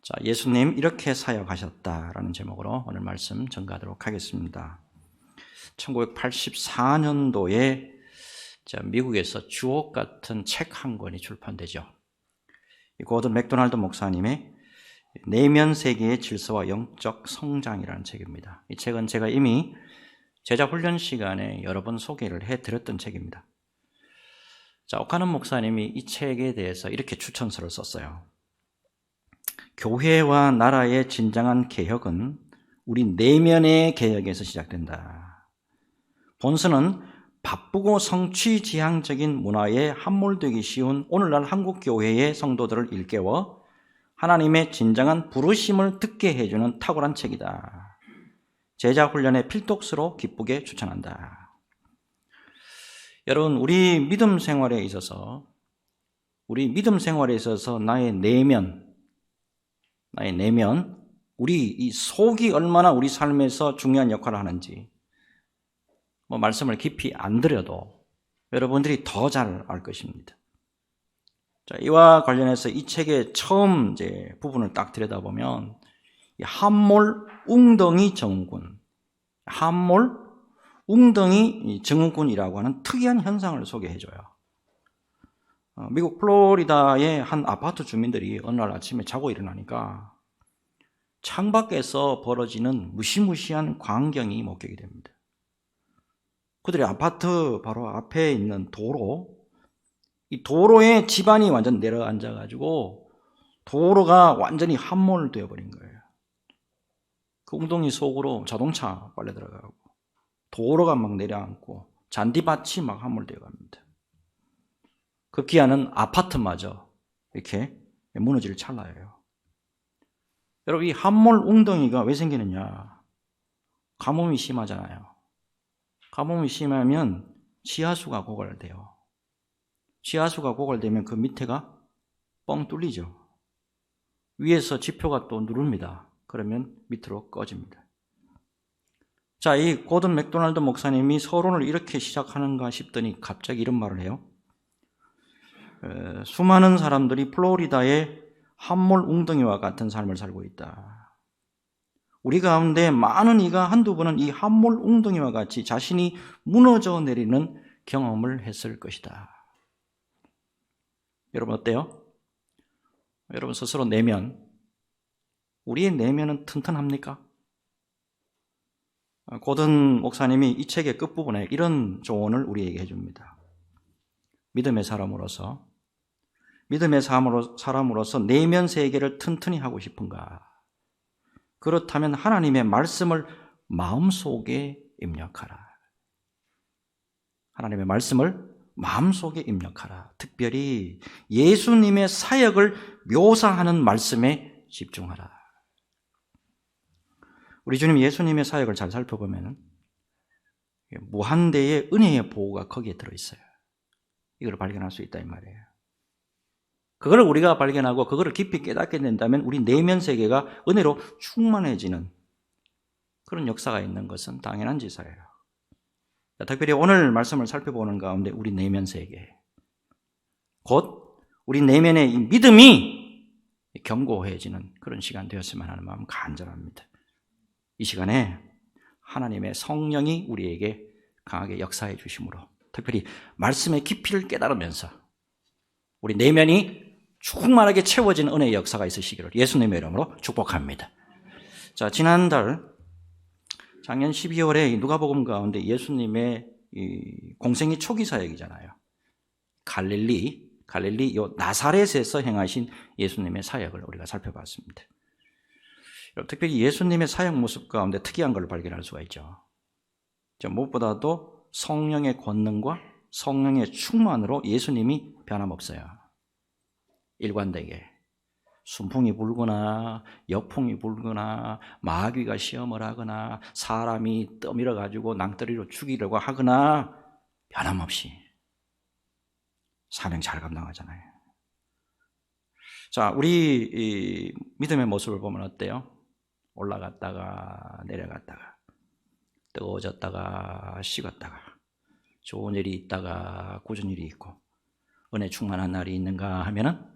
자, 예수님 이렇게 사역하셨다라는 제목으로 오늘 말씀 전가하도록 하겠습니다. 1984년도에 미국에서 주옥 같은 책 한 권이 출판되죠. 고든 맥도날드 목사님의 내면 세계의 질서와 영적 성장이라는 책입니다. 이 책은 제가 이미 제자 훈련 시간에 여러 번 소개를 해드렸던 책입니다. 자, 오카는 목사님이 이 책에 대해서 이렇게 추천서를 썼어요. 교회와 나라의 진정한 개혁은 우리 내면의 개혁에서 시작된다. 본서는 바쁘고 성취지향적인 문화에 함몰되기 쉬운 오늘날 한국 교회의 성도들을 일깨워 하나님의 진정한 부르심을 듣게 해주는 탁월한 책이다. 제자 훈련의 필독스로 기쁘게 추천한다. 여러분, 우리 믿음 생활에 있어서 나의 내면, 우리 이 속이 얼마나 우리 삶에서 중요한 역할을 하는지 말씀을 깊이 안 드려도 여러분들이 더 잘 알 것입니다. 자, 이와 관련해서 이 책의 처음 부분을 딱 들여다보면 함몰 웅덩이 증후군이라고 하는 특이한 현상을 소개해줘요. 미국 플로리다의 한 아파트 주민들이 어느 날 아침에 자고 일어나니까 창밖에서 벌어지는 무시무시한 광경이 목격이 됩니다. 그들의 아파트 바로 앞에 있는 이 도로에 집안이 완전 내려앉아가지고 도로가 완전히 함몰되어 버린 거예요. 그 웅덩이 속으로 자동차 빨려 들어가고 도로가 막 내려앉고 잔디밭이 막 함몰되어 갑니다. 급기야는 아파트마저 이렇게 무너질 찰나예요. 여러분, 이 함몰 웅덩이가 왜 생기느냐? 가뭄이 심하잖아요. 가뭄이 심하면 지하수가 고갈돼요. 지하수가 고갈되면 그 밑에가 뻥 뚫리죠. 위에서 지표가 또 누릅니다. 그러면 밑으로 꺼집니다. 자, 이 고든 맥도날드 목사님이 서론을 이렇게 시작하는가 싶더니 갑자기 이런 말을 해요. 수많은 사람들이 플로리다의 함몰 웅덩이와 같은 삶을 살고 있다. 우리 가운데 많은 이가 한두 번은 이 함몰 웅덩이와 같이 자신이 무너져 내리는 경험을 했을 것이다. 여러분 어때요? 여러분 스스로 우리의 내면은 튼튼합니까? 고든 목사님이 이 책의 끝부분에 이런 조언을 우리에게 해줍니다. 믿음의 사람으로서 내면 세계를 튼튼히 하고 싶은가? 그렇다면 하나님의 말씀을 마음속에 입력하라. 하나님의 말씀을 마음속에 입력하라. 특별히 예수님의 사역을 묘사하는 말씀에 집중하라. 우리 주님 예수님의 사역을 잘 살펴보면 무한대의 은혜의 보호가 거기에 들어있어요. 이걸 발견할 수 있다 이 말이에요. 그걸 우리가 발견하고 그거를 깊이 깨닫게 된다면 우리 내면 세계가 은혜로 충만해지는 그런 역사가 있는 것은 당연한 지사예요. 특별히 오늘 말씀을 살펴보는 가운데 우리 내면 세계, 곧 우리 내면의 이 믿음이 견고해지는 그런 시간 되었으면 하는 마음 간절합니다. 이 시간에 하나님의 성령이 우리에게 강하게 역사해 주심으로 특별히 말씀의 깊이를 깨달으면서 우리 내면이 충만하게 채워진 은혜의 역사가 있으시기를 예수님의 이름으로 축복합니다. 자, 작년 12월에 누가복음 가운데 예수님의 이 공생의 초기 사역이잖아요. 갈릴리 요 나사렛에서 행하신 예수님의 사역을 우리가 살펴봤습니다. 특별히 예수님의 사역 모습 가운데 특이한 걸 발견할 수가 있죠. 무엇보다도 성령의 권능과 성령의 충만으로 예수님이 변함없어요. 일관되게 순풍이 불거나 역풍이 불거나 마귀가 시험을 하거나 사람이 떠밀어 가지고 낭떠러리로 죽이려고 하거나 변함없이 사명 잘 감당하잖아요. 자, 우리 이 믿음의 모습을 보면 어때요? 올라갔다가 내려갔다가 뜨거워졌다가 식었다가 좋은 일이 있다가 굳은 일이 있고 은혜 충만한 날이 있는가 하면은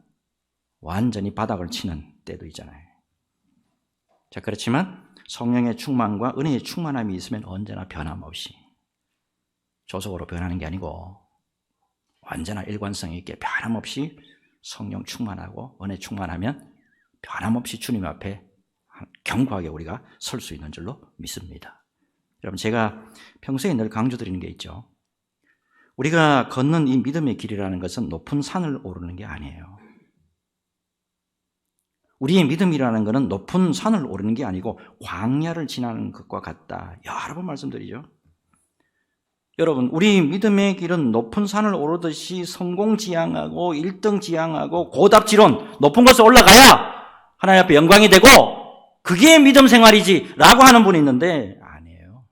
완전히 바닥을 치는 때도 있잖아요. 자, 그렇지만 성령의 충만과 은혜의 충만함이 있으면 언제나 변함없이 조속으로 변하는 게 아니고 언제나 일관성 있게 변함없이 성령 충만하고 은혜 충만하면 변함없이 주님 앞에 견고하게 우리가 설 수 있는 줄로 믿습니다. 여러분, 제가 평소에 늘 강조드리는 게 있죠. 우리가 걷는 이 믿음의 길이라는 것은 높은 산을 오르는 게 아니에요. 우리의 믿음이라는 것은 높은 산을 오르는 게 아니고 광야를 지나는 것과 같다. 여러 번 말씀드리죠. 여러분, 우리 믿음의 길은 높은 산을 오르듯이 성공지향하고 1등지향하고 고답지론 높은 곳에 올라가야 하나님 앞에 영광이 되고 그게 믿음 생활이지 라고 하는 분이 있는데 아니에요.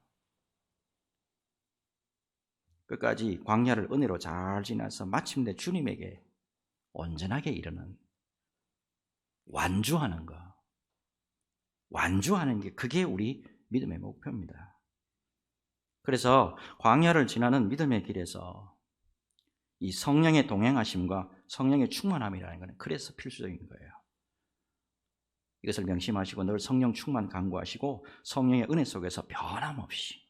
끝까지 광야를 은혜로 잘 지나서 마침내 주님에게 온전하게 이르는 완주하는 거. 완주하는 게 그게 우리 믿음의 목표입니다. 그래서 광야를 지나는 믿음의 길에서 이 성령의 동행하심과 성령의 충만함이라는 것은 그래서 필수적인 거예요. 이것을 명심하시고 늘 성령 충만 강구하시고 성령의 은혜 속에서 변함없이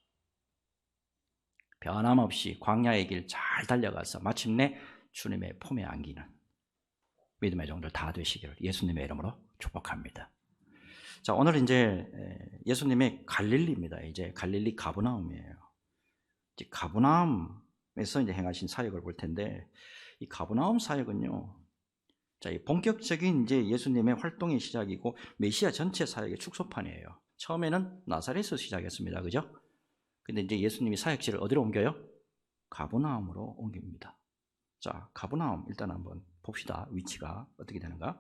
광야의 길 잘 달려가서 마침내 주님의 품에 안기는 믿음의 종들 다 되시기를 예수님의 이름으로 축복합니다. 자, 오늘 이제 예수님의 갈릴리입니다. 이제 갈릴리 가브나움이에요. 이제 가브나움에서 이제 행하신 사역을 볼 텐데 이 가브나움 사역은요. 자, 이 본격적인 이제 예수님의 활동의 시작이고 메시아 전체 사역의 축소판이에요. 처음에는 나사렛에서 시작했습니다. 그죠? 근데 이제 예수님이 사역지를 어디로 옮겨요? 가브나움으로 옮깁니다. 자, 가브나움 일단 한번 봅시다. 위치가 어떻게 되는가?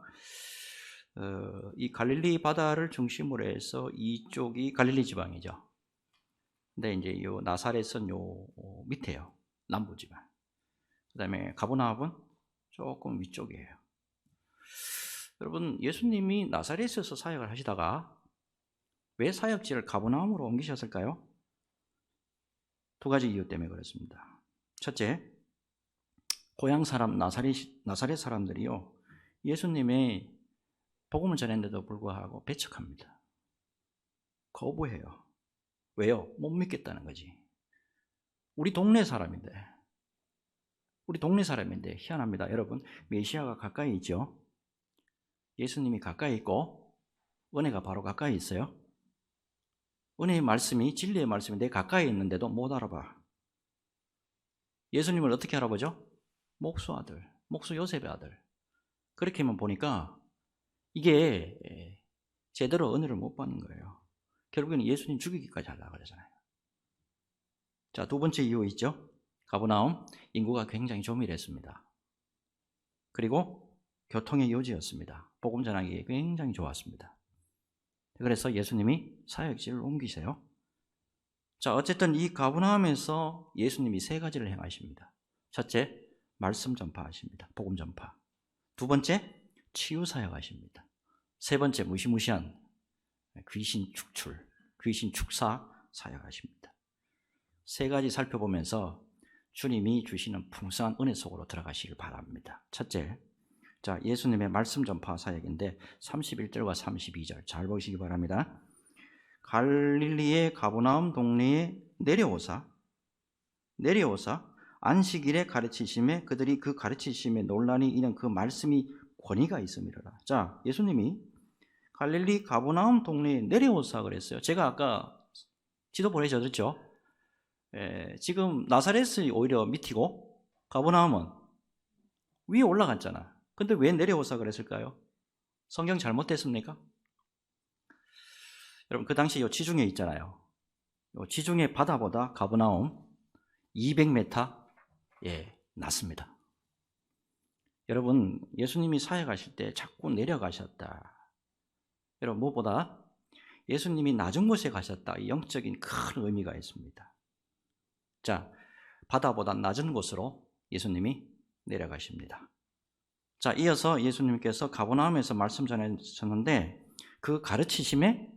이 갈릴리 바다를 중심으로 해서 이쪽이 갈릴리 지방이죠. 근데 이제 요 나사렛은 요 밑에요. 남부 지방. 그다음에 가브나움은 조금 위쪽이에요. 여러분, 예수님이 나사렛에서 사역을 하시다가 왜 사역지를 가브나움으로 옮기셨을까요? 두 가지 이유 때문에 그렇습니다. 첫째, 고향 사람 나사렛 사람들이요, 예수님의 복음을 전했는데도 불구하고 배척합니다. 거부해요. 왜요? 못 믿겠다는 거지. 우리 동네 사람인데 희한합니다. 여러분, 메시아가 가까이 있죠? 예수님이 가까이 있고 은혜가 바로 가까이 있어요. 은혜의 말씀이, 진리의 말씀이 내 가까이 있는데도 못 알아봐. 예수님을 어떻게 알아보죠? 목수 아들, 목수 요셉의 아들. 그렇게만 보니까 이게 제대로 은혜를 못 받는 거예요. 결국에는 예수님 죽이기까지 하려고 그러잖아요. 자, 두 번째 이유 있죠? 가브나움, 인구가 굉장히 조밀했습니다. 그리고 교통의 요지였습니다. 복음 전하기에 굉장히 좋았습니다. 그래서 예수님이 사역지를 옮기세요. 자, 어쨌든 이 가브나움에서 예수님이 세 가지를 행하십니다. 첫째, 말씀 전파하십니다. 복음 전파. 두 번째, 치유 사역하십니다. 세 번째, 무시무시한 귀신 축출, 귀신 축사 사역하십니다. 세 가지 살펴보면서 주님이 주시는 풍성한 은혜 속으로 들어가시길 바랍니다. 첫째, 자, 예수님의 말씀 전파 사역인데 31절과 32절 잘 보시기 바랍니다. 갈릴리의 가브나움 동네에 내려오사 안식일에 가르치심에 그들이 그 가르치심에 논란이 이는 그 말씀이 권위가 있음이로라. 자, 예수님이 갈릴리 가브나움 동네에 내려오사 그랬어요. 제가 아까 지도 보내줬죠. 지금 나사렛이 오히려 밑이고 가브나움은 위에 올라갔잖아. 근데 왜 내려오사 그랬을까요? 성경 잘못됐습니까? 여러분, 그 당시 이 지중해 있잖아요. 이 지중해 바다보다 가브나움 200m 낮습니다. 여러분, 예수님이 사역하실 때 자꾸 내려가셨다. 여러분, 무엇보다 예수님이 낮은 곳에 가셨다. 영적인 큰 의미가 있습니다. 자, 바다보다 낮은 곳으로 예수님이 내려가십니다. 자, 이어서 예수님께서 가버나움에서 말씀 전하셨는데 그 가르치심에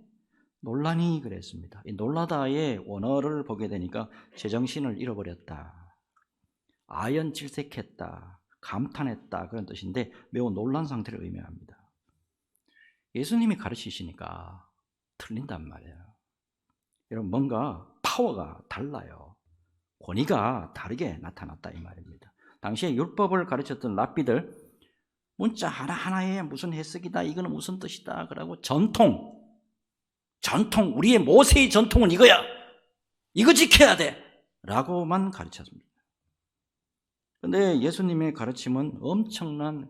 논란이 그랬습니다. 이 놀라다의 원어를 보게 되니까 제정신을 잃어버렸다, 아연질색했다, 감탄했다 그런 뜻인데 매우 놀란 상태를 의미합니다. 예수님이 가르치시니까 틀린단 말이에요. 여러분, 뭔가 파워가 달라요. 권위가 다르게 나타났다 이 말입니다. 당시에 율법을 가르쳤던 랍비들, 문자 하나하나에 무슨 해석이다, 이거는 무슨 뜻이다, 그러고 전통, 우리의 모세의 전통은 이거야, 이거 지켜야 돼 라고만 가르쳤습니다. 그런데 예수님의 가르침은 엄청난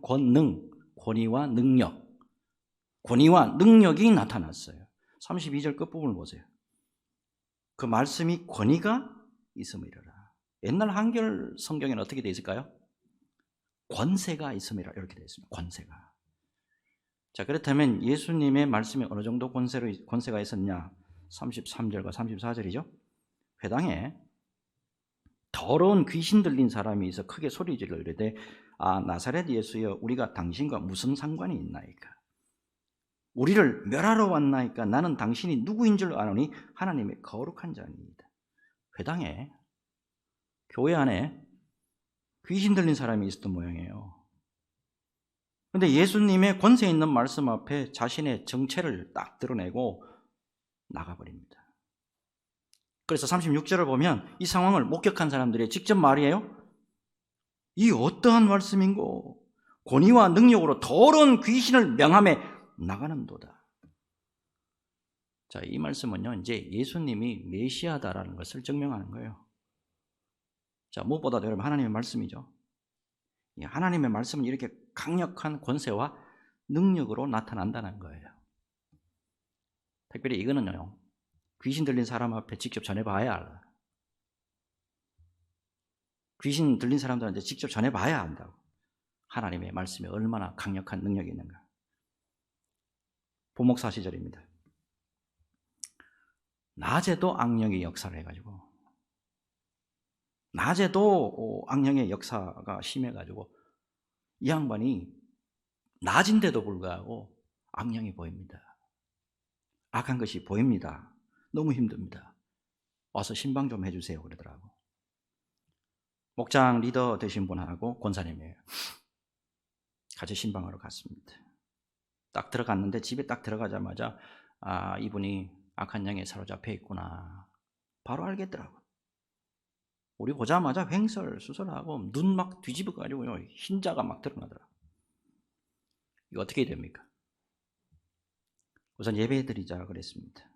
권위와 능력이 나타났어요. 32절 끝부분을 보세요. 그 말씀이 권위가 있음이라. 옛날 한글 성경에는 어떻게 되어 있을까요? 권세가 있음이라 이렇게 되어 있습니다. 권세가. 자, 그렇다면 예수님의 말씀이 어느 정도 권세가 있었냐? 33절과 34절이죠. 회당에 더러운 귀신 들린 사람이 있어 크게 소리질러 이르되, 아, 나사렛 예수여, 우리가 당신과 무슨 상관이 있나이까? 우리를 멸하러 왔나이까? 나는 당신이 누구인 줄 아노니 하나님의 거룩한 자니이다. 회당에, 교회 안에 귀신 들린 사람이 있었던 모양이에요. 그런데 예수님의 권세 있는 말씀 앞에 자신의 정체를 딱 드러내고 나가버립니다. 그래서 36절을 보면 이 상황을 목격한 사람들이 직접 말이에요. 이 어떠한 말씀인고? 권위와 능력으로 더러운 귀신을 명함에 나가는도다. 자, 이 말씀은요, 이제 예수님이 메시아다라는 것을 증명하는 거예요. 자, 무엇보다도 여러분, 하나님의 말씀이죠. 하나님의 말씀은 이렇게 강력한 권세와 능력으로 나타난다는 거예요. 특별히 이거는요, 귀신 들린 사람 앞에 직접 전해봐야 알아요. 귀신 들린 사람들한테 직접 전해봐야 한다고. 하나님의 말씀이 얼마나 강력한 능력이 있는가. 보목사 시절입니다. 낮에도 악령이 역사를 해가지고, 낮에도 악령의 역사가 심해가지고 이 양반이 낮인데도 불구하고 악령이 보입니다. 악한 것이 보입니다. 너무 힘듭니다. 와서 신방 좀 해주세요 그러더라고. 목장 리더 되신 분하고 권사님이에요. 같이 신방하러 갔습니다. 딱 들어갔는데 집에 딱 들어가자마자 아, 이분이 악한 영에 사로잡혀 있구나 바로 알겠더라고. 우리 보자마자 횡설수설하고 눈 막 뒤집어가지고요, 흰자가 막 드러나더라고. 이거 어떻게 됩니까? 우선 예배드리자 그랬습니다.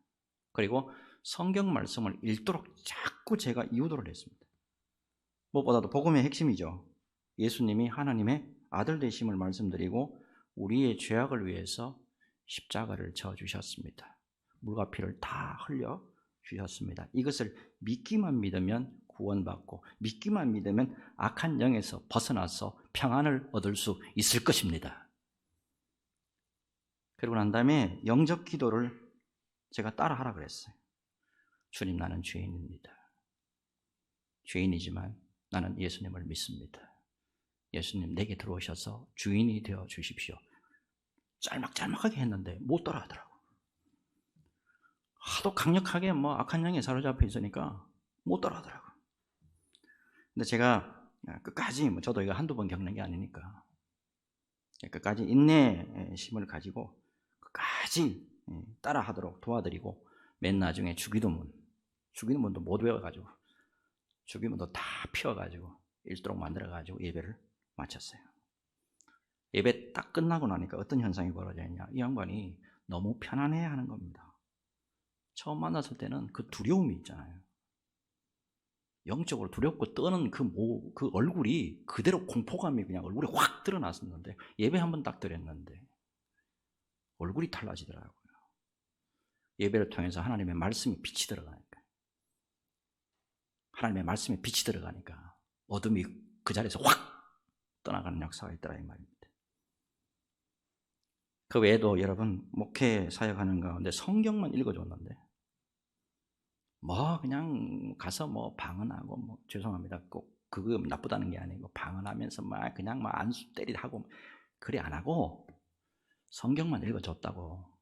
그리고 성경 말씀을 읽도록 자꾸 제가 이유도를 했습니다. 무엇보다도 복음의 핵심이죠. 예수님이 하나님의 아들 되심을 말씀드리고 우리의 죄악을 위해서 십자가를 져주셨습니다. 물과 피를 다 흘려 주셨습니다. 이것을 믿기만 믿으면 구원받고 믿기만 믿으면 악한 영에서 벗어나서 평안을 얻을 수 있을 것입니다. 그리고 난 다음에 영접 기도를 제가 따라하라 그랬어요. 주님, 나는 죄인입니다. 죄인이지만 나는 예수님을 믿습니다. 예수님 내게 들어오셔서 주인이 되어 주십시오. 짤막짤막하게 했는데 못 따라하더라고. 하도 강력하게 악한 영에 사로잡혀 있으니까 못 따라하더라고. 근데 제가 끝까지 저도 이거 한두 번 겪는 게 아니니까 끝까지 인내심을 가지고 끝까지 따라하도록 도와드리고 맨 나중에 주기도문도 못 외워가지고 주기도문도 다 피워가지고 읽도록 만들어가지고 예배를 마쳤어요. 예배 딱 끝나고 나니까 어떤 현상이 벌어졌냐, 이 양반이 너무 편안해하는 겁니다. 처음 만났을 때는 그 두려움이 있잖아요. 영적으로 두렵고 떠는 그 얼굴이 그대로 공포감이 그냥 얼굴에 확 드러났었는데 예배 한번 딱 드렸는데 얼굴이 달라지더라고요. 예배를 통해서 하나님의 말씀이 빛이 들어가니까, 하나님의 말씀에 빛이 들어가니까 어둠이 그 자리에서 확 떠나가는 역사가 있더라 이 말입니다. 그 외에도 여러분 목회 사역하는 가운데 성경만 읽어줬는데 그냥 가서 방언하고 죄송합니다. 꼭 그거 나쁘다는 게 아니고 방언하면서 그냥 안수 때리하고 그리 안 하고 성경만 읽어줬다고.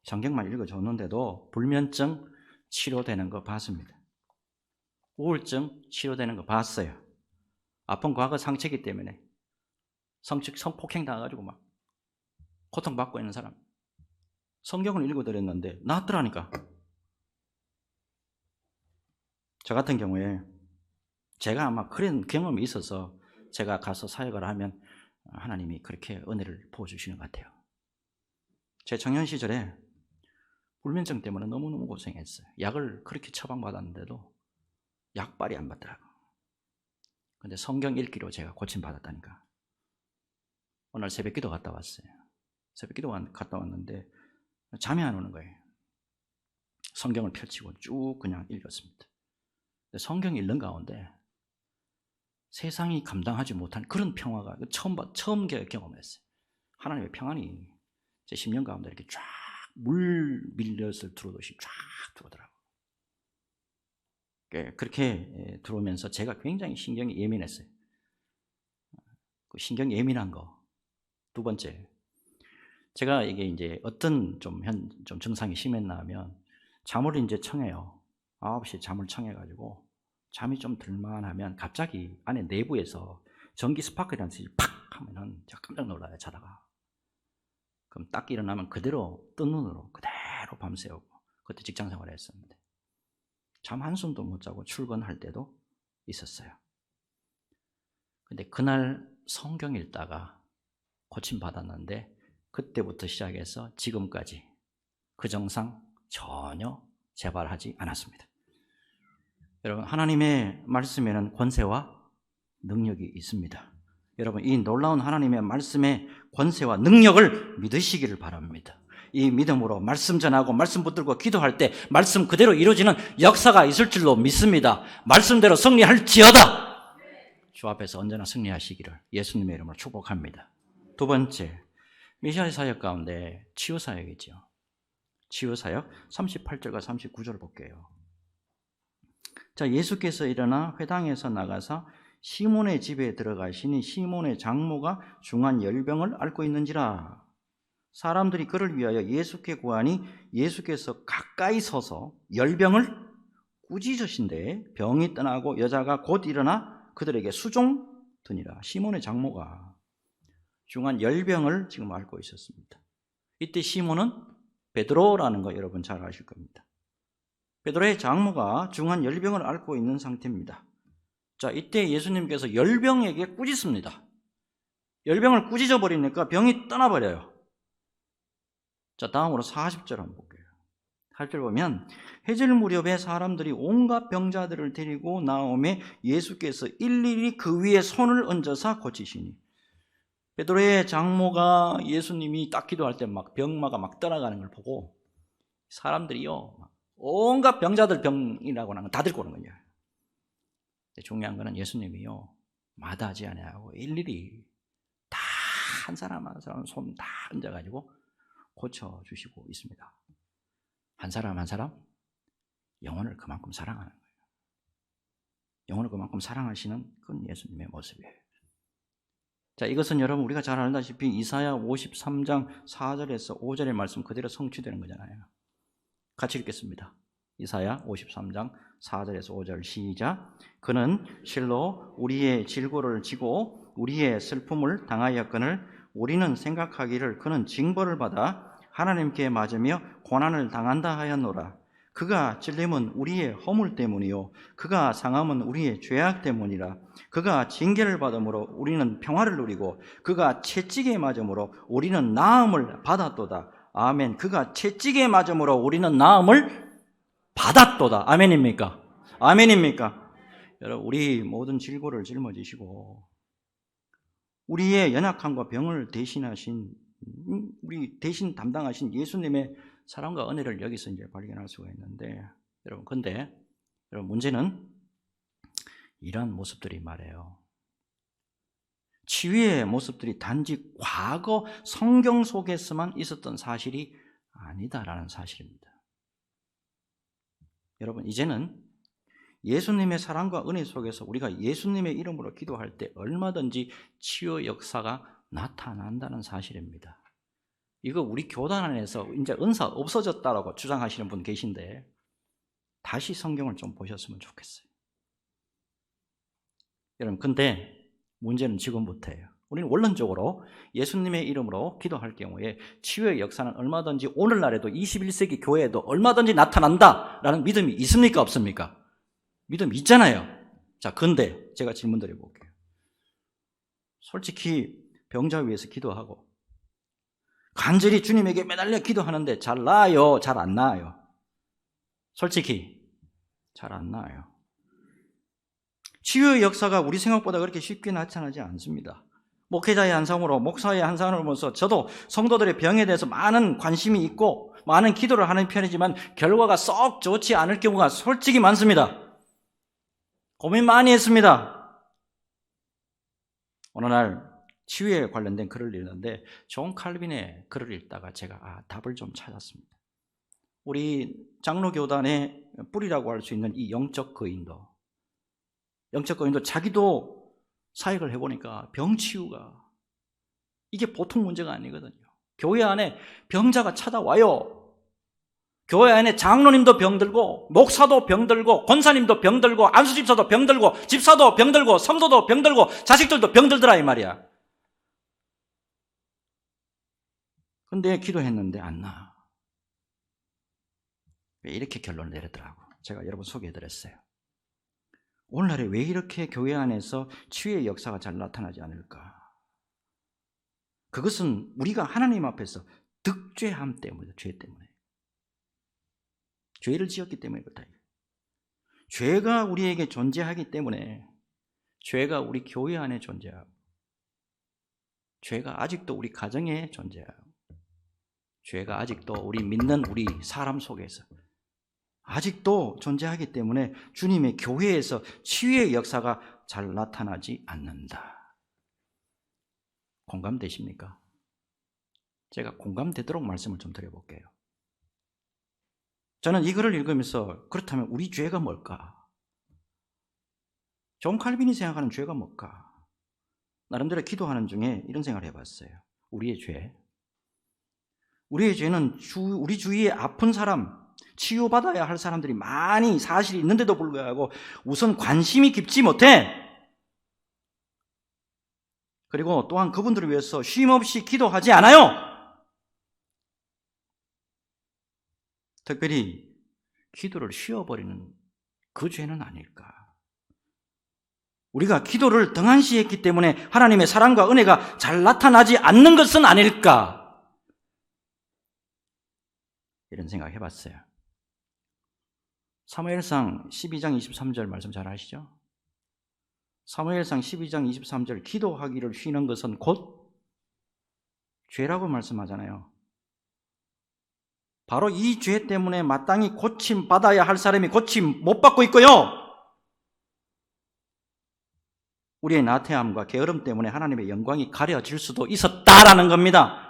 성경만 읽어줬는데도 불면증 치료되는 거 봤습니다. 우울증 치료되는 거 봤어요. 아픈 과거 상처이기 때문에 성폭행 당해가지고 고통받고 있는 사람 성경을 읽어드렸는데 낫더라니까. 저 같은 경우에 제가 아마 그런 경험이 있어서 제가 가서 사역을 하면 하나님이 그렇게 은혜를 부어주시는 것 같아요. 제 청년 시절에 불면증 때문에 너무너무 고생했어요. 약을 그렇게 처방받았는데도 약발이 안 받더라고요. 근데 성경 읽기로 제가 고침받았다니까. 어느 날 새벽 기도 갔다 왔어요. 새벽 기도 갔다 왔는데 잠이 안 오는 거예요. 성경을 펼치고 쭉 그냥 읽었습니다. 성경 읽는 가운데 세상이 감당하지 못한 그런 평화가 처음 경험했어요. 하나님의 평안이 제 10년 가운데 이렇게 쫙 물 밀려서 들어오듯이 쫙 들어오더라고요. 그렇게 들어오면서 제가 굉장히 신경이 예민했어요. 그 신경 예민한 거. 두 번째, 제가 이게 이제 어떤 좀 증상이 심했나 하면 잠을 이제 청해요. 9시에 잠을 청해가지고 잠이 좀 들만하면 갑자기 안에 내부에서 전기 스파크라는 소리 팍 하면은 제가 깜짝 놀라요, 자다가. 그럼 딱 일어나면 그대로 뜬 눈으로 그대로 밤새우고, 그때 직장 생활을 했었는데 잠 한숨도 못 자고 출근할 때도 있었어요. 근데 그날 성경 읽다가 고침받았는데 그때부터 시작해서 지금까지 그 증상 전혀 재발하지 않았습니다. 여러분, 하나님의 말씀에는 권세와 능력이 있습니다. 여러분, 이 놀라운 하나님의 말씀의 권세와 능력을 믿으시기를 바랍니다. 이 믿음으로 말씀 전하고 말씀 붙들고 기도할 때 말씀 그대로 이루어지는 역사가 있을 줄로 믿습니다. 말씀대로 승리할지어다. 주 앞에서 언제나 승리하시기를 예수님의 이름으로 축복합니다. 두 번째, 메시아의 사역 가운데 치유사역이죠. 치유사역 38절과 39절을 볼게요. 자, 예수께서 일어나 회당에서 나가서 시몬의 집에 들어가시니 시몬의 장모가 중한 열병을 앓고 있는지라. 사람들이 그를 위하여 예수께 구하니 예수께서 가까이 서서 열병을 꾸짖으신데 병이 떠나고 여자가 곧 일어나 그들에게 수종드니라. 시몬의 장모가 중한 열병을 지금 앓고 있었습니다. 이때 시몬은 베드로라는 거 여러분 잘 아실 겁니다. 베드로의 장모가 중한 열병을 앓고 있는 상태입니다. 자, 이때 예수님께서 열병에게 꾸짖습니다. 열병을 꾸짖어 버리니까 병이 떠나버려요. 자, 다음으로 40절 한번 볼게요. 40절 보면 해질 무렵에 사람들이 온갖 병자들을 데리고 나오매 예수께서 일일이 그 위에 손을 얹어서 고치시니. 베드로의 장모가 예수님이 딱 기도할 때 막 병마가 막 떠나가는 걸 보고 사람들이요 온갖 병자들 병이라고 하는 건 다 들고 오는 거예요. 중요한 거는 예수님이요 마다하지 아니하고 일일이 다 한 사람 한 사람 손 다 얹어가지고 고쳐주시고 있습니다. 한 사람 한 사람 영혼을 그만큼 사랑하는 거예요. 영혼을 그만큼 사랑하시는 그건 예수님의 모습이에요. 자, 이것은 여러분 우리가 잘 알다시피 이사야 53장 4절에서 5절의 말씀 그대로 성취되는 거잖아요. 같이 읽겠습니다. 이사야 53장 4절에서 5절 시작. 그는 실로 우리의 질고를 지고 우리의 슬픔을 당하였거늘 우리는 생각하기를 그는 징벌을 받아 하나님께 맞으며 고난을 당한다 하였노라. 그가 찔림은 우리의 허물 때문이요 그가 상함은 우리의 죄악 때문이라. 그가 징계를 받음으로 우리는 평화를 누리고 그가 채찍에 맞음으로 우리는 나음을 받았도다. 아멘. 그가 채찍에 맞음으로 우리는 나음을 받았도다. 아멘입니까? 아멘입니까? 여러분, 우리 모든 질고를 짊어지시고 우리의 연약함과 병을 대신하신, 우리 대신 담당하신 예수님의 사랑과 은혜를 여기서 이제 발견할 수가 있는데, 근데 문제는 이런 모습들이 말이에요. 치유의 모습들이 단지 과거 성경 속에서만 있었던 사실이 아니다라는 사실입니다. 여러분, 이제는 예수님의 사랑과 은혜 속에서 우리가 예수님의 이름으로 기도할 때 얼마든지 치유 역사가 나타난다는 사실입니다. 이거 우리 교단 안에서 이제 은사 없어졌다라고 주장하시는 분 계신데 다시 성경을 좀 보셨으면 좋겠어요. 여러분, 근데 문제는 지금부터예요. 우리는 원론적으로 예수님의 이름으로 기도할 경우에 치유의 역사는 얼마든지 오늘날에도 21세기 교회에도 얼마든지 나타난다라는 믿음이 있습니까? 없습니까? 믿음이 있잖아요. 자, 근데 제가 질문 드려볼게요. 솔직히 병자 위해서 기도하고 간절히 주님에게 매달려 기도하는데 잘 나아요? 잘 안 나아요? 솔직히 잘 안 나아요. 치유의 역사가 우리 생각보다 그렇게 쉽게 나타나지 않습니다. 목회자의 한상으로, 목사의 한상으로 보면서 저도 성도들의 병에 대해서 많은 관심이 있고 많은 기도를 하는 편이지만 결과가 썩 좋지 않을 경우가 솔직히 많습니다. 고민 많이 했습니다. 어느 날 치유에 관련된 글을 읽는데 존 칼빈의 글을 읽다가 제가 답을 좀 찾았습니다. 우리 장로교단의 뿌리라고 할 수 있는 이 영적 거인도 자기도 사역을 해보니까 병치유가 이게 보통 문제가 아니거든요. 교회 안에 병자가 찾아와요. 교회 안에 장로님도 병들고 목사도 병들고 권사님도 병들고 안수집사도 병들고 집사도 병들고 성도도 병들고 자식들도 병들더라 이 말이야. 근데 기도했는데 안 나. 왜 이렇게 결론을 내렸더라고. 제가 여러분 소개해드렸어요. 오늘날에 왜 이렇게 교회 안에서 치유의 역사가 잘 나타나지 않을까? 그것은 우리가 하나님 앞에서 득죄함 때문이다. 죄 때문에. 죄를 지었기 때문에 그렇다. 죄가 우리에게 존재하기 때문에 죄가 우리 교회 안에 존재하고 죄가 아직도 우리 가정에 존재하고 죄가 아직도 우리 믿는 우리 사람 속에서 아직도 존재하기 때문에 주님의 교회에서 치유의 역사가 잘 나타나지 않는다. 공감되십니까? 제가 공감되도록 말씀을 좀 드려볼게요. 저는 이 글을 읽으면서 그렇다면 우리 죄가 뭘까? 존 칼빈이 생각하는 죄가 뭘까? 나름대로 기도하는 중에 이런 생각을 해봤어요. 우리의 죄는 우리 주위에 아픈 사람, 치유받아야 할 사람들이 많이 사실이 있는데도 불구하고 우선 관심이 깊지 못해. 그리고 또한 그분들을 위해서 쉼없이 기도하지 않아요. 특별히 기도를 쉬어버리는 그 죄는 아닐까. 우리가 기도를 등한시했기 때문에 하나님의 사랑과 은혜가 잘 나타나지 않는 것은 아닐까. 이런 생각 해봤어요. 사무엘상 12장 23절 말씀 잘 아시죠? 사무엘상 12장 23절 기도하기를 쉬는 것은 곧 죄라고 말씀하잖아요. 바로 이 죄 때문에 마땅히 고침 받아야 할 사람이 고침 못 받고 있고요. 우리의 나태함과 게으름 때문에 하나님의 영광이 가려질 수도 있었다라는 겁니다.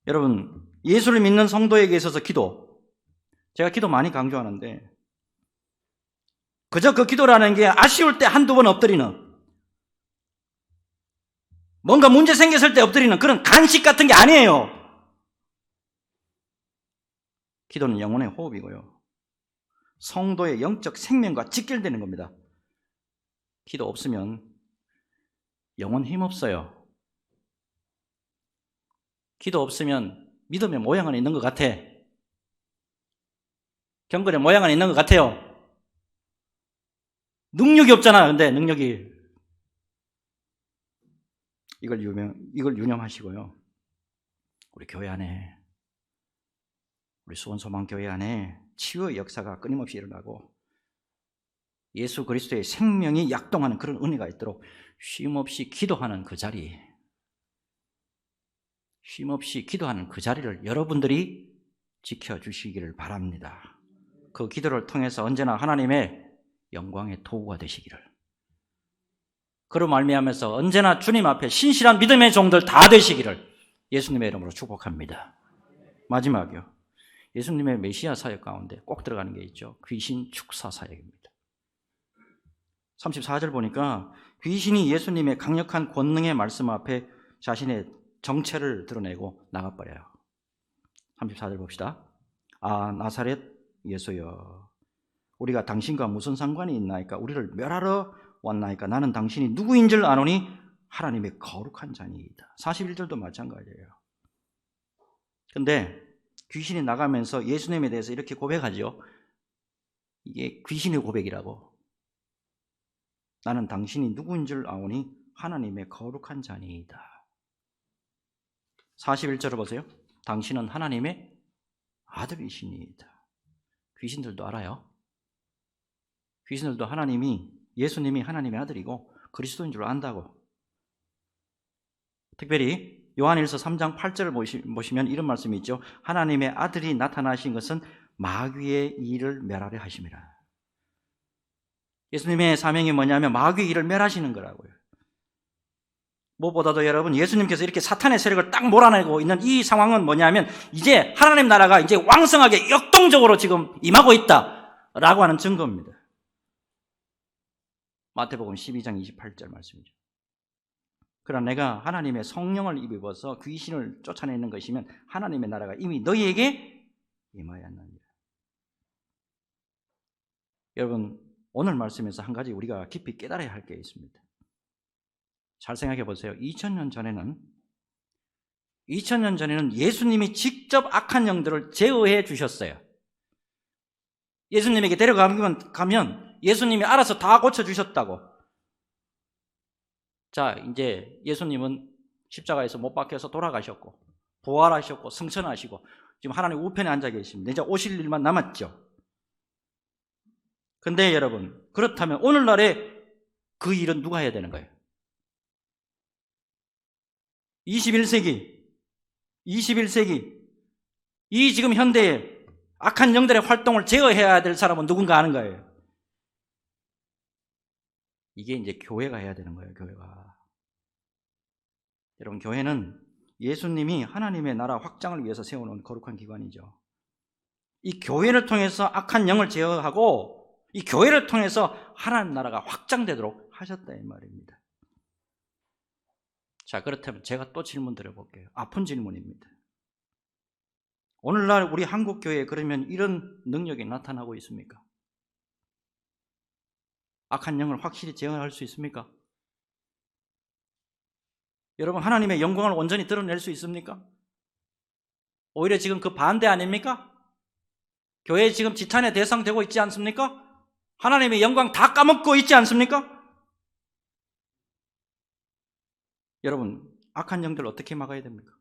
여러분, 예수를 믿는 성도에게 있어서 제가 기도 많이 강조하는데 그저 그 기도라는 게 아쉬울 때 한두 번 엎드리는, 뭔가 문제 생겼을 때 엎드리는 그런 간식 같은 게 아니에요. 기도는 영혼의 호흡이고요. 성도의 영적 생명과 직결되는 겁니다. 기도 없으면 영혼 힘없어요. 기도 없으면 믿음의 모양은 있는 것 같아. 경건의 모양은 있는 것 같아요. 능력이 없잖아. 근데 능력이. 이걸 유념하시고요. 우리 교회 안에, 우리 수원소망교회 안에 치유의 역사가 끊임없이 일어나고 예수 그리스도의 생명이 약동하는 그런 은혜가 있도록 쉼없이 기도하는 그 자리, 쉼없이 기도하는 그 자리를 여러분들이 지켜주시기를 바랍니다. 그 기도를 통해서 언제나 하나님의 영광의 도구가 되시기를, 그로 말미암아서 언제나 주님 앞에 신실한 믿음의 종들 다 되시기를 예수님의 이름으로 축복합니다. 마지막이요. 예수님의 메시아 사역 가운데 꼭 들어가는 게 있죠. 귀신 축사 사역입니다. 34절 보니까 귀신이 예수님의 강력한 권능의 말씀 앞에 자신의 정체를 드러내고 나가버려요. 34절 봅시다. 아, 나사렛 예수여, 우리가 당신과 무슨 상관이 있나이까? 우리를 멸하러 왔나이까? 나는 당신이 누구인 줄 아노니 하나님의 거룩한 자니이다. 41절도 마찬가지예요. 근데 귀신이 나가면서 예수님에 대해서 이렇게 고백하죠. 이게 귀신의 고백이라고. 나는 당신이 누구인 줄 아오니 하나님의 거룩한 자니이다. 41절을 보세요. 당신은 하나님의 아들이시니이다. 귀신들도 알아요. 귀신들도 예수님이 하나님의 아들이고 그리스도인 줄 안다고. 특별히 요한일서 3장 8절을 보시면 이런 말씀이 있죠. 하나님의 아들이 나타나신 것은 마귀의 일을 멸하려 하심이라. 예수님의 사명이 뭐냐면 마귀의 일을 멸하시는 거라고요. 무엇보다도 여러분, 예수님께서 이렇게 사탄의 세력을 딱 몰아내고 있는 이 상황은 뭐냐면 이제 하나님 나라가 이제 왕성하게 역동적으로 지금 임하고 있다라고 하는 증거입니다. 마태복음 12장 28절 말씀이죠. 그러나 내가 하나님의 성령을 입어서 귀신을 쫓아내는 것이면 하나님의 나라가 이미 너희에게 임하였느니라. 여러분, 오늘 말씀에서 한 가지 우리가 깊이 깨달아야 할 게 있습니다. 잘 생각해 보세요. 2000년 전에는 예수님이 직접 악한 영들을 제어해 주셨어요. 예수님에게 가면 예수님이 알아서 다 고쳐주셨다고. 자, 이제 예수님은 십자가에서 못 박혀서 돌아가셨고 부활하셨고 승천하시고 지금 하나님 우편에 앉아 계십니다. 이제 오실 일만 남았죠. 근데 여러분, 그렇다면 오늘날에 그 일은 누가 해야 되는 거예요? 21세기 이 지금 현대에 악한 영들의 활동을 제어해야 될 사람은 누군가 하는 거예요. 이게 이제 교회가 해야 되는 거예요. 교회가. 여러분, 교회는 예수님이 하나님의 나라 확장을 위해서 세워놓은 거룩한 기관이죠. 이 교회를 통해서 악한 영을 제어하고 이 교회를 통해서 하나님 나라가 확장되도록 하셨다 이 말입니다. 자, 그렇다면 제가 또 질문 드려볼게요. 아픈 질문입니다. 오늘날 우리 한국 교회에 그러면 이런 능력이 나타나고 있습니까? 악한 영을 확실히 제어할 수 있습니까? 여러분, 하나님의 영광을 온전히 드러낼 수 있습니까? 오히려 지금 그 반대 아닙니까? 교회 지금 지탄의 대상 되고 있지 않습니까? 하나님의 영광 다 까먹고 있지 않습니까? 여러분, 악한 영들 어떻게 막아야 됩니까?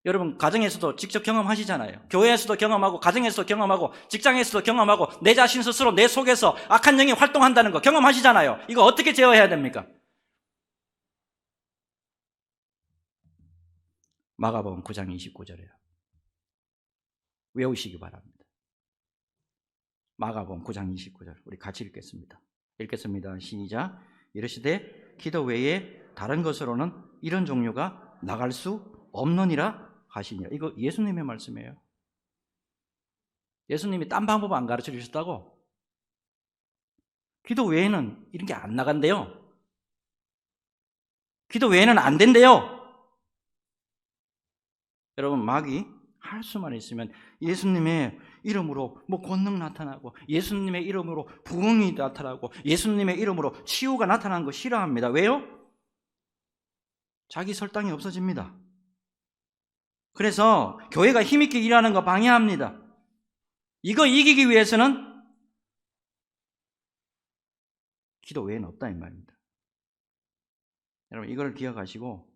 여러분, 가정에서도 직접 경험하시잖아요. 교회에서도 경험하고 가정에서도 경험하고 직장에서도 경험하고 내 자신 스스로 내 속에서 악한 영이 활동한다는 거 경험하시잖아요. 이거 어떻게 제어해야 됩니까? 마가복음 9장 29절이에요. 외우시기 바랍니다. 마가복음 9장 29절 우리 같이 읽겠습니다. 시작. 이르시되 기도 외에 다른 것으로는 이런 종류가 나갈 수 없느니라 하시니라. 이거 예수님의 말씀이에요. 예수님이 딴 방법 안 가르쳐 주셨다고? 기도 외에는 이런 게 안 나간대요. 기도 외에는 안 된대요. 여러분, 마귀 할 수만 있으면 예수님의 이름으로 권능 나타나고 예수님의 이름으로 부흥이 나타나고 예수님의 이름으로 치유가 나타나는 거 싫어합니다. 왜요? 자기 설당이 없어집니다. 그래서 교회가 힘있게 일하는 거 방해합니다. 이거 이기기 위해서는 기도 외에는 없다 이 말입니다. 여러분, 이걸 기억하시고,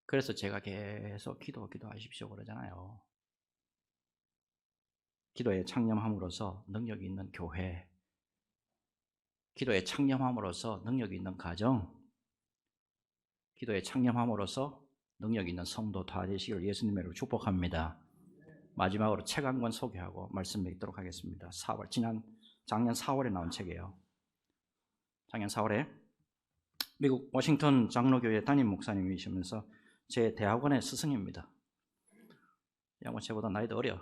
그래서 제가 계속 기도하십시오 그러잖아요. 기도에 창념함으로써 능력이 있는 교회, 기도에 창념함으로써 능력이 있는 가정, 기도에 창념함으로써 능력이 있는 성도 다 되시기를 예수님의 이름으로 축복합니다. 마지막으로 책 한 권 소개하고 말씀 맺도록 하겠습니다. 작년 4월에 나온 책이에요. 작년 4월에 미국 워싱턴 장로교회 담임 목사님이시면서 제 대학원의 스승입니다. 양반 제보다 나이도 어려.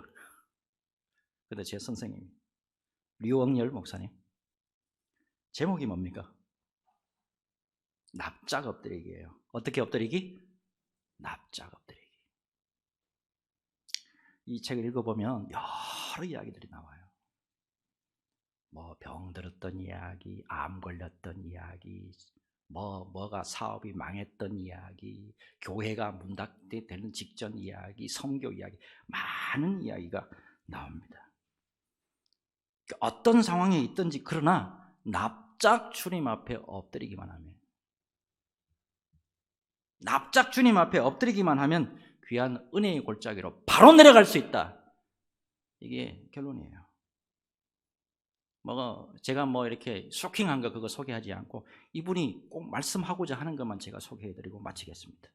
근데 제 선생님 류억열 목사님. 제목이 뭡니까? 납작 엎드리기예요. 어떻게 엎드리기? 납작 엎드리기. 이 책을 읽어보면 여러 이야기들이 나와요. 뭐 병 들었던 이야기, 암 걸렸던 이야기, 뭐가 사업이 망했던 이야기, 교회가 문 닫게 되는 직전 이야기, 선교 이야기, 많은 이야기가 나옵니다. 어떤 상황에 있든지 그러나 납작 주님 앞에 엎드리기만 하면, 납작 주님 앞에 엎드리기만 하면 귀한 은혜의 골짜기로 바로 내려갈 수 있다. 이게 결론이에요. 제가 이렇게 쇼킹한 거 그거 소개하지 않고 이분이 꼭 말씀하고자 하는 것만 제가 소개해드리고 마치겠습니다.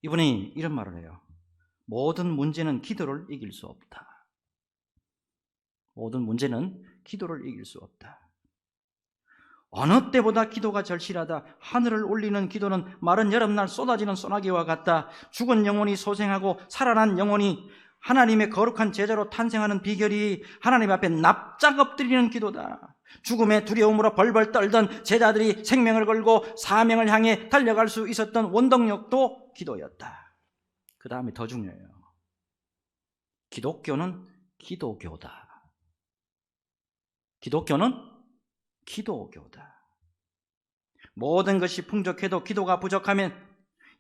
이분이 이런 말을 해요. 모든 문제는 기도를 이길 수 없다. 모든 문제는 기도를 이길 수 없다. 어느 때보다 기도가 절실하다. 하늘을 울리는 기도는 마른 여름날 쏟아지는 소나기와 같다. 죽은 영혼이 소생하고 살아난 영혼이 하나님의 거룩한 제자로 탄생하는 비결이 하나님 앞에 납작 엎드리는 기도다. 죽음의 두려움으로 벌벌 떨던 제자들이 생명을 걸고 사명을 향해 달려갈 수 있었던 원동력도 기도였다. 그 다음에 더 중요해요. 기독교는 기도교다. 기독교는 기도교다. 모든 것이 풍족해도 기도가 부족하면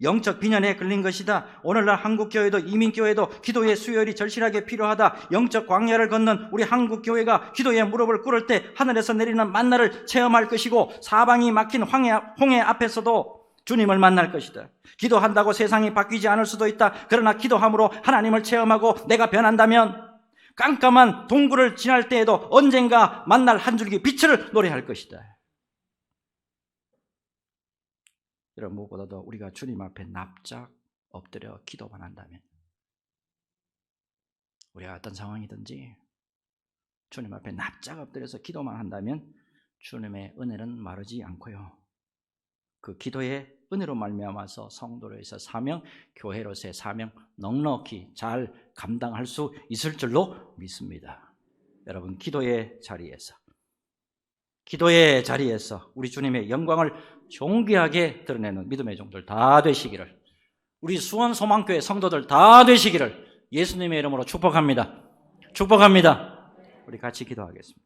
영적 빈혈에 걸린 것이다. 오늘날 한국교회도 이민교회도 기도의 수혈이 절실하게 필요하다. 영적 광야를 걷는 우리 한국교회가 기도의 무릎을 꿇을 때 하늘에서 내리는 만나를 체험할 것이고 사방이 막힌 홍해 앞에서도 주님을 만날 것이다. 기도한다고 세상이 바뀌지 않을 수도 있다. 그러나 기도함으로 하나님을 체험하고 내가 변한다면 깜깜한 동굴을 지날 때에도 언젠가 만날 한 줄기 빛을 노래할 것이다. 여러분, 무엇보다도 우리가 주님 앞에 납작 엎드려 기도만 한다면, 우리가 어떤 상황이든지 주님 앞에 납작 엎드려서 기도만 한다면 주님의 은혜는 마르지 않고요, 그 기도의 은혜로 말미암아서 성도로서의 사명, 교회로서의 사명 넉넉히 잘 감당할 수 있을 줄로 믿습니다. 여러분, 기도의 자리에서 우리 주님의 영광을 존귀하게 드러내는 믿음의 종들 다 되시기를, 우리 수원소망교회 성도들 다 되시기를 예수님의 이름으로 축복합니다. 우리 같이 기도하겠습니다.